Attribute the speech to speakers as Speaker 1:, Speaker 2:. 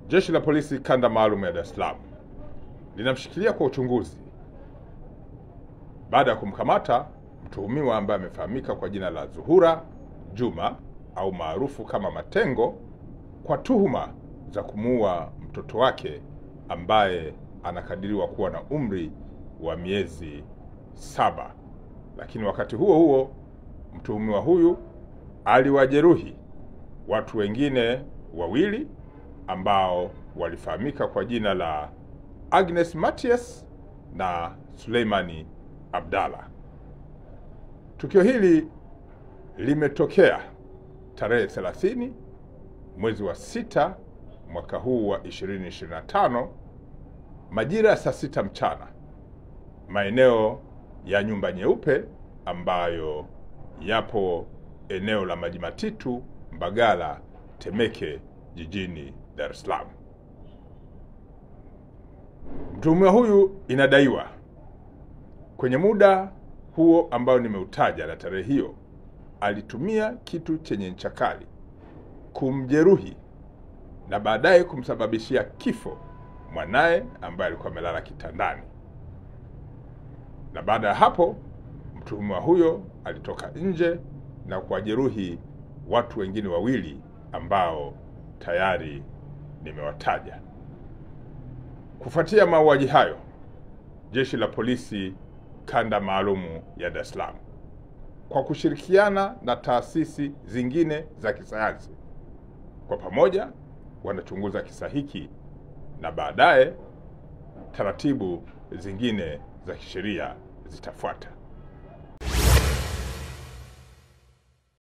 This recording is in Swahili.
Speaker 1: Jeshi la Polisi Kanda Maalum ya Dar es Salaam linamshikilia kwa uchunguzi baada ya kumkamata mtuhumiwa ambaye amefahamika kwa jina la Zuhura Juma au maarufu kama Matengo kwa tuhuma za kumuua mtoto wake ambaye anakadiriwa kuwa na umri wa miezi 7. Lakini wakati huo huo mtuhumiwa huyu aliwajeruhi watu wengine wawili ambao walifahamika kwa jina la Agnes Matias na Suleimani Abdalla. Tukio hili limetokea tarehe 30 mwezi wa 6 mwaka huu wa 2025 majira ya saa 6 mchana maeneo ya Nyumba Nyeupe ambayo yapo eneo la Maji Matitu, Mbagala, Temeke, jijini Dar es Salaam. Mtuhumiwa huyu inadaiwa kwenye muda huo ambao nimeutaja na tarehe hiyo alitumia kitu chenye ncha kali kumjeruhi na baadaye kumsababishia kifo mwanaye ambaye alikuwa amelala kitandani. Na baada ya hapo mtuhumiwa huyo alitoka nje na kuwajeruhi watu wengine wawili ambao tayari nimewataja. Kufuatia mauaji hayo, Jeshi la Polisi Kanda Maalumu ya Dar es Salaam kwa kushirikiana na taasisi zingine za kisayansi kwa pamoja wanachunguza kisa hiki na baadaye taratibu zingine za kisheria zitafuata.